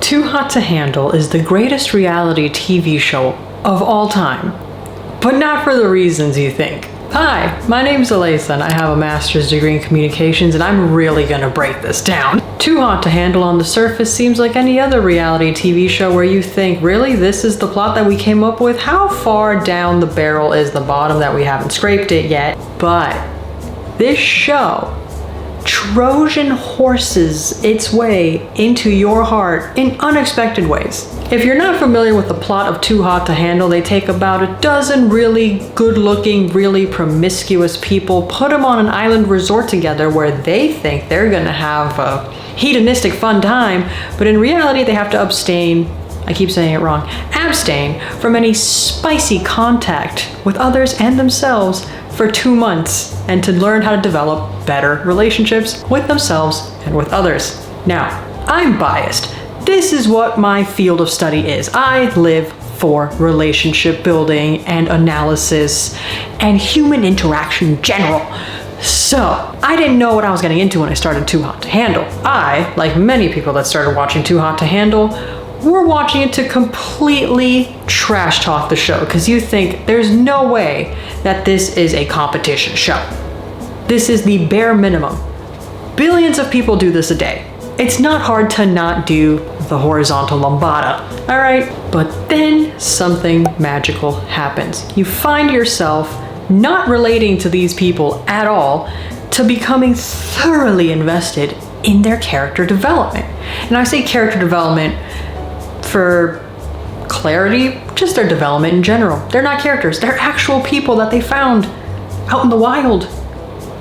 Too Hot to Handle is the greatest reality TV show of all time, but not for the reasons you think. Hi, my name's Aleisa and I have a master's degree in communications and I'm really gonna break this down. Too Hot to Handle on the surface seems like any other reality TV show where you think, really, this is the plot that we came up with? How far down the barrel is the bottom that we haven't scraped it yet? But this show Trojan horses its way into your heart in unexpected ways. If you're not familiar with the plot of Too Hot to Handle, they take about a dozen really good-looking, really promiscuous people, put them on an island resort together where they think they're gonna have a hedonistic fun time, but in reality they have to abstain from any spicy contact with others and themselves for 2 months, and to learn how to develop better relationships with themselves and with others. Now, I'm biased. This is what my field of study is. I live for relationship building and analysis and human interaction in general. So, I didn't know what I was getting into when I started Too Hot to Handle. I, like many people that started watching Too Hot to Handle, we're watching it to completely trash talk the show because you think there's no way that this is a competition show. This is the bare minimum. Billions of people do this a day. It's not hard to not do the horizontal lambada, all right? But then something magical happens. You find yourself not relating to these people at all, to becoming thoroughly invested in their character development. And I say character development for clarity, just their development in general. They're not characters, they're actual people that they found out in the wild.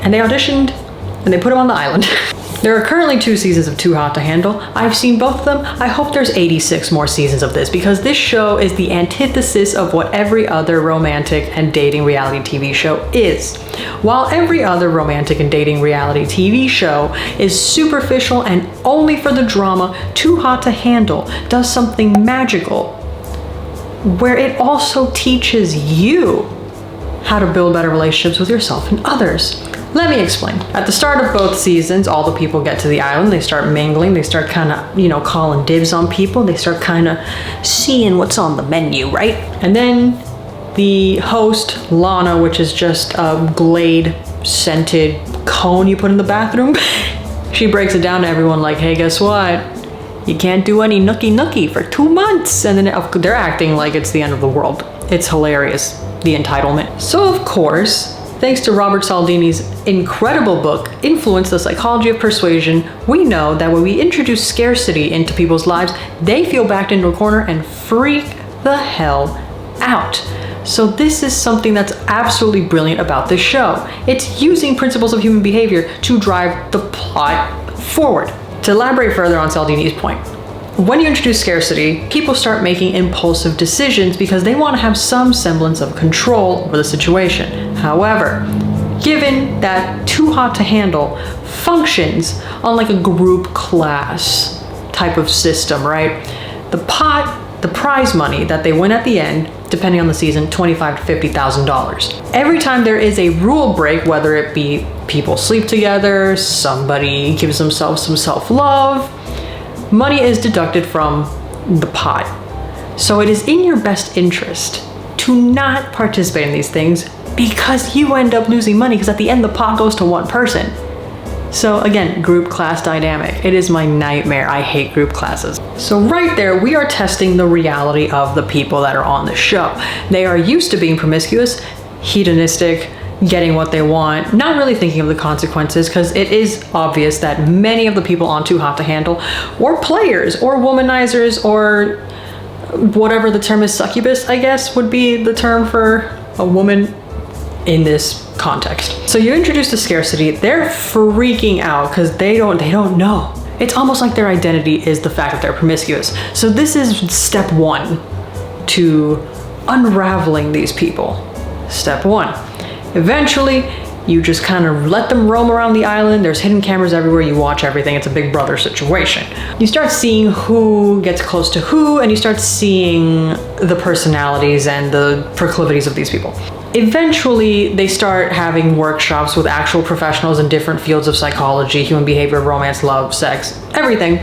And they auditioned and they put them on the island. There are currently 2 seasons of Too Hot to Handle. I've seen both of them. I hope there's 86 more seasons of this because this show is the antithesis of what every other romantic and dating reality TV show is. While every other romantic and dating reality TV show is superficial and only for the drama, Too Hot to Handle does something magical where it also teaches you how to build better relationships with yourself and others. Let me explain. At the start of both seasons, all the people get to the island, they start mingling, they start kind of, calling dibs on people, they start kind of seeing what's on the menu, right? And then the host, Lana, which is just a Glade scented cone you put in the bathroom, she breaks it down to everyone like, hey, guess what? You can't do any nookie for 2 months. And then they're acting like it's the end of the world. It's hilarious, the entitlement. So of course, thanks to Robert Cialdini's incredible book, Influence, The Psychology of Persuasion, we know that when we introduce scarcity into people's lives, they feel backed into a corner and freak the hell out. So this is something that's absolutely brilliant about this show. It's using principles of human behavior to drive the plot forward. To elaborate further on Cialdini's point, when you introduce scarcity, people start making impulsive decisions because they want to have some semblance of control over the situation. However, given that Too Hot to Handle functions on like a group class type of system, right? The prize money that they win at the end, depending on the season, $25,000 to $50,000. Every time there is a rule break, whether it be people sleep together, somebody gives themselves some self-love, money is deducted from the pot. So it is in your best interest to not participate in these things because you end up losing money because at the end the pot goes to one person. So again, group class dynamic. It is my nightmare. I hate group classes. So right there, we are testing the reality of the people that are on the show. They are used to being promiscuous, hedonistic, getting what they want, not really thinking of the consequences, because it is obvious that many of the people on Too Hot to Handle were players or womanizers or whatever the term is, succubus, I guess, would be the term for a woman in this context. So you introduce the scarcity, they're freaking out because they don't know. It's almost like their identity is the fact that they're promiscuous. So this is step 1 to unraveling these people. Step 1. Eventually, you just kind of let them roam around the island. There's hidden cameras everywhere. You watch everything. It's a Big Brother situation. You start seeing who gets close to who, and you start seeing the personalities and the proclivities of these people. Eventually, they start having workshops with actual professionals in different fields of psychology, human behavior, romance, love, sex, everything,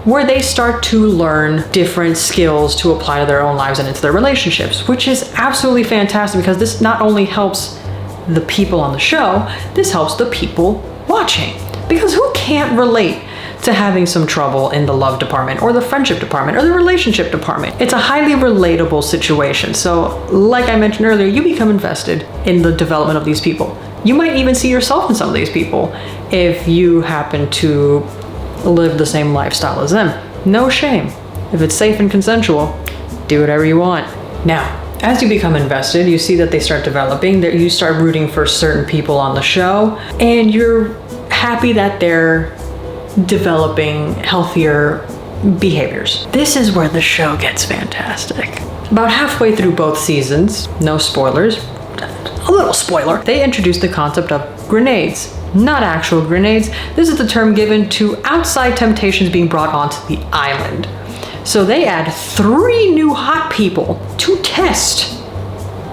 where they start to learn different skills to apply to their own lives and into their relationships, which is absolutely fantastic because this not only helps the people on the show, this helps the people watching. Because who can't relate to having some trouble in the love department or the friendship department or the relationship department? It's a highly relatable situation. So like I mentioned earlier, you become invested in the development of these people. You might even see yourself in some of these people if you happen to live the same lifestyle as them. No shame. If it's safe and consensual, do whatever you want. Now, as you become invested, you see that they start developing, that you start rooting for certain people on the show, and you're happy that they're developing healthier behaviors. This is where the show gets fantastic. About halfway through both seasons, no spoilers, a little spoiler, they introduced the concept of grenades. Not actual grenades. This is the term given to outside temptations being brought onto the island. So they add 3 new hot people to test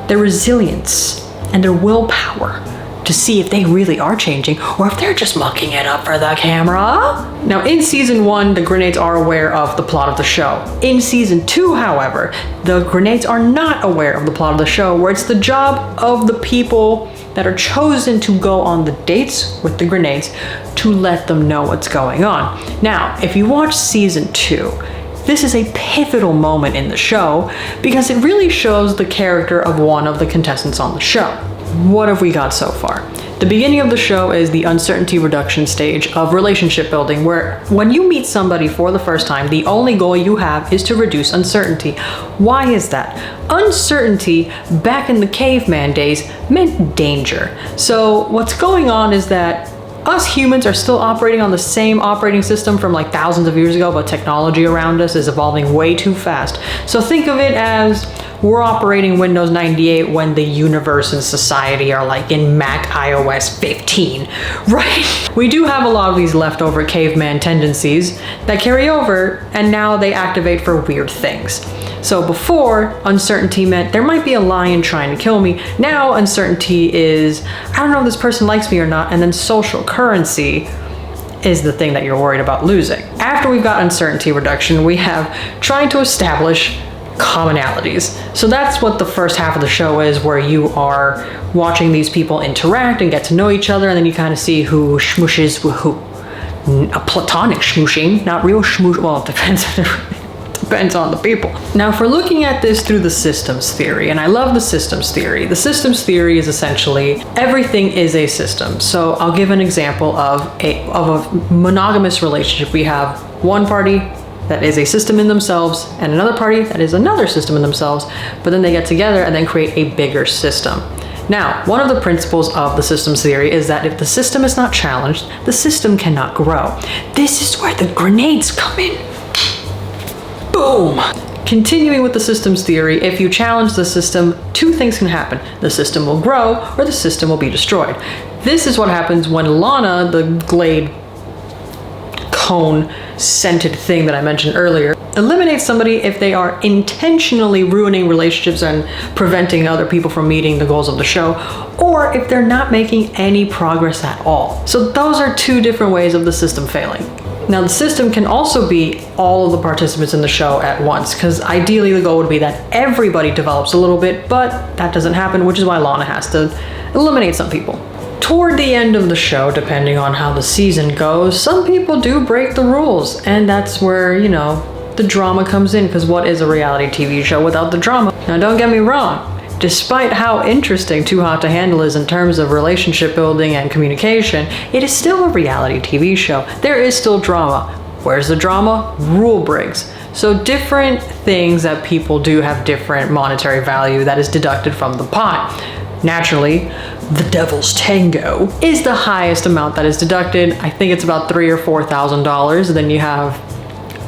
their resilience and their willpower to see if they really are changing or if they're just mucking it up for the camera. Now, in season 1, the grenades are aware of the plot of the show. In season 2, however, the grenades are not aware of the plot of the show, where it's the job of the people that are chosen to go on the dates with the grenades to let them know what's going on. Now, if you watch season 2, this is a pivotal moment in the show because it really shows the character of one of the contestants on the show. What have we got so far? The beginning of the show is the uncertainty reduction stage of relationship building, where when you meet somebody for the first time, the only goal you have is to reduce uncertainty. Why is that? Uncertainty back in the caveman days meant danger. So what's going on is that us humans are still operating on the same operating system from like thousands of years ago, but technology around us is evolving way too fast. So think of it as we're operating Windows 98 when the universe and society are like in Mac iOS 15, right? We do have a lot of these leftover caveman tendencies that carry over, and now they activate for weird things. So before, uncertainty meant there might be a lion trying to kill me. Now uncertainty is, I don't know if this person likes me or not, and then social currency is the thing that you're worried about losing. After we've got uncertainty reduction, we have trying to establish commonalities. So that's what the first half of the show is, where you are watching these people interact and get to know each other, and then you kind of see who schmooshes with who. A platonic schmooshing, not real schmoosh, well, it depends on the people. Now, if we're looking at this through the systems theory, and I love the systems theory. The systems theory is essentially everything is a system. So I'll give an example of a monogamous relationship. We have one party that is a system in themselves and another party that is another system in themselves, but then they get together and then create a bigger system. Now, one of the principles of the systems theory is that if the system is not challenged, the system cannot grow. This is where the grenades come in. Boom! Continuing with the systems theory, if you challenge the system, 2 things can happen. The system will grow or the system will be destroyed. This is what happens when Lana, the Glade cone scented thing that I mentioned earlier, eliminates somebody if they are intentionally ruining relationships and preventing other people from meeting the goals of the show, or if they're not making any progress at all. So those are 2 different ways of the system failing. Now, the system can also be all of the participants in the show at once, because ideally the goal would be that everybody develops a little bit, but that doesn't happen, which is why Lana has to eliminate some people. Toward the end of the show, depending on how the season goes, some people do break the rules, and that's where, you know, the drama comes in, because what is a reality TV show without the drama? Now, don't get me wrong. Despite how interesting Too Hot to Handle is in terms of relationship building and communication, it is still a reality TV show. There is still drama. Where's the drama? Rule breaks. So different things that people do have different monetary value that is deducted from the pot. Naturally, the Devil's Tango is the highest amount that is deducted. I think it's about $3,000 or $4,000. Then you have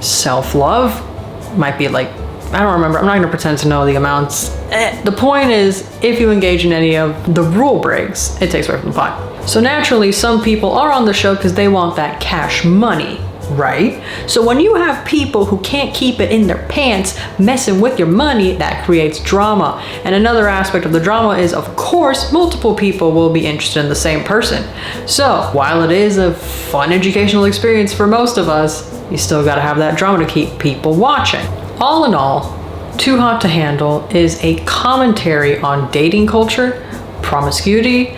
self-love, might be like, I don't remember. I'm not going to pretend to know the amounts. The point is, if you engage in any of the rule breaks, it takes away from the pot. So naturally, some people are on the show because they want that cash money. right? So when you have people who can't keep it in their pants messing with your money, that creates drama. And another aspect of the drama is, of course, multiple people will be interested in the same person. So while it is a fun educational experience for most of us, you still gotta have that drama to keep people watching. All in all, Too Hot to Handle is a commentary on dating culture, promiscuity,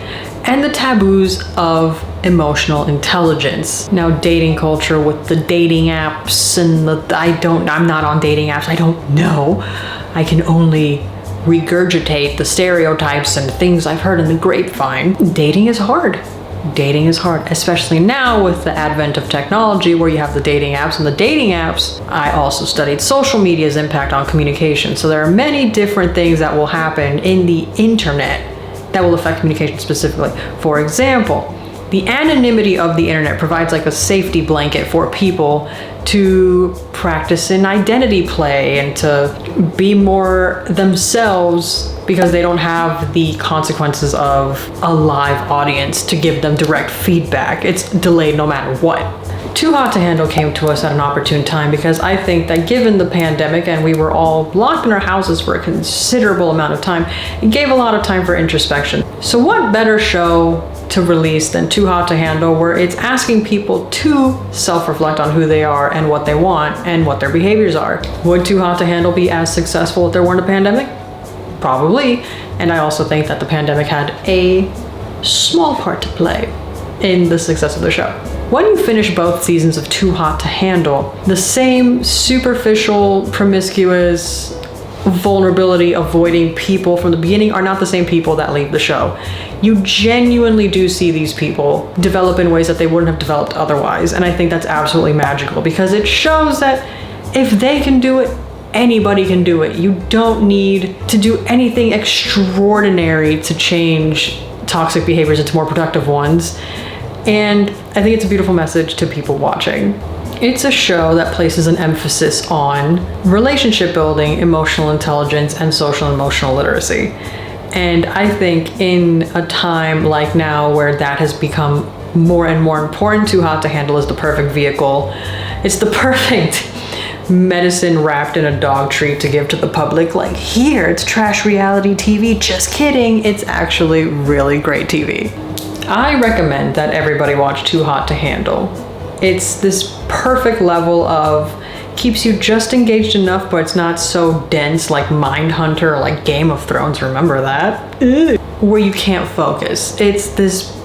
and the taboos of emotional intelligence. Now, dating culture with the dating apps and I'm not on dating apps, I don't know. I can only regurgitate the stereotypes and things I've heard in the grapevine. Dating is hard. Dating is hard, especially now with the advent of technology where you have the dating apps. And the dating apps, I also studied social media's impact on communication. So there are many different things that will happen in the internet that will affect communication specifically. For example, the anonymity of the internet provides like a safety blanket for people to practice in identity play and to be more themselves because they don't have the consequences of a live audience to give them direct feedback. It's delayed no matter what. Too Hot to Handle came to us at an opportune time because I think that given the pandemic and we were all locked in our houses for a considerable amount of time, it gave a lot of time for introspection. So what better show to release than Too Hot to Handle, where it's asking people to self-reflect on who they are and what they want and what their behaviors are. Would Too Hot to Handle be as successful if there weren't a pandemic? Probably. And I also think that the pandemic had a small part to play in the success of the show. When you finish both seasons of Too Hot to Handle, the same superficial, promiscuous, vulnerability avoiding people from the beginning are not the same people that leave the show. You genuinely do see these people develop in ways that they wouldn't have developed otherwise. And I think that's absolutely magical because it shows that if they can do it, anybody can do it. You don't need to do anything extraordinary to change toxic behaviors into more productive ones. And I think it's a beautiful message to people watching. It's a show that places an emphasis on relationship building, emotional intelligence, and social and emotional literacy. And I think in a time like now where that has become more and more important, Too Hot to Handle is the perfect vehicle. It's the perfect medicine wrapped in a dog treat to give to the public. Like, here, it's trash reality TV. Just kidding. It's actually really great TV. I recommend that everybody watch Too Hot to Handle. It's this perfect level of keeps you just engaged enough, but it's not so dense like Mindhunter or like Game of Thrones. Remember that? Where you can't focus. It's this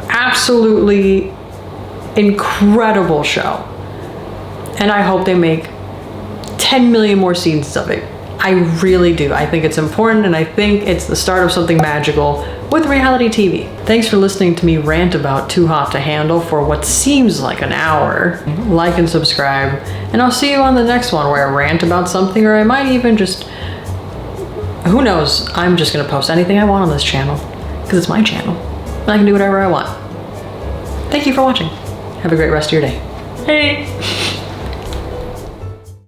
absolutely incredible show. And I hope they make 10 million more seasons of it. I really do. I think it's important, and I think it's the start of something magical with reality TV. Thanks for listening to me rant about Too Hot to Handle for what seems like an hour. Like and subscribe, and I'll see you on the next one where I rant about something, or I might even just, who knows, I'm just gonna post anything I want on this channel, because it's my channel, and I can do whatever I want. Thank you for watching. Have a great rest of your day. Hey!